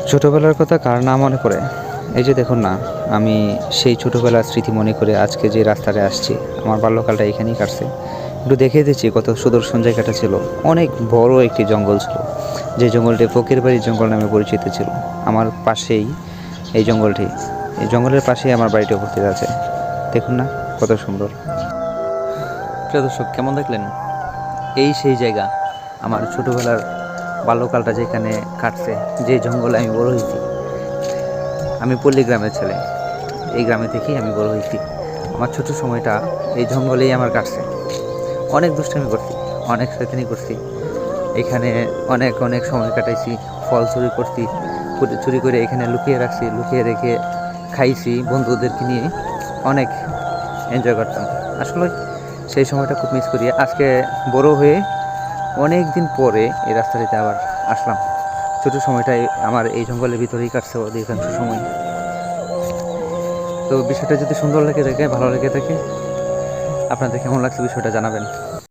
ছোটোবেলার কথা কার না মনে পড়ে? এই যে দেখুন না, আমি সেই ছোটোবেলার স্মৃতি মনে করে আজকে যে রাস্তাটায় আসছি, আমার বাল্যকালটা এখানেই কাটছে। একটু দেখে দিচ্ছি কত সুদর্শন জায়গাটা ছিল। অনেক বড় একটি জঙ্গল ছিল, যে জঙ্গলটি ফকির বাড়ির জঙ্গল নামে পরিচিত ছিল। আমার পাশেই এই জঙ্গলটি, এই জঙ্গলের পাশেই আমার বাড়িটি উপস্থিত আছে। দেখুন না কত সুন্দর। প্রিয় দর্শক, কেমন দেখলেন? এই সেই জায়গা, আমার ছোটোবেলার বাল্যকালটা যেখানে কাটছে, যে জঙ্গলে আমি বড় হয়েছি। আমি পল্লী গ্রামের ছেলে, এই গ্রামে থেকেই আমি বড় হয়েছি। আমার ছোট সময়টা এই জঙ্গলেই আমার কাটছে। অনেক দুষ্টামি করছি, অনেক শয়তানি করছি, এখানে অনেক অনেক সময় কাটাইছি। ফল চুরি করছি, চুরি করে এখানে লুকিয়ে রাখছি, লুকিয়ে রেখে খাইছি বন্ধুদেরকে নিয়ে। অনেক এনজয় করতাম। আসলে সেই সময়টা খুব মিস করি। আজকে বড় হয়ে অনেক দিন পরে এই রাস্তাটিতে আবার আসলাম। ছোটো সময়টাই আমার এই জঙ্গলের ভিতরেই কাটছে অধিকাংশ সময়। তো বিষয়টা যদি সুন্দর লেগে থাকে, ভালো লেগে থাকে, আপনাদের কেমন লাগছে বিষয়টা জানাবেন।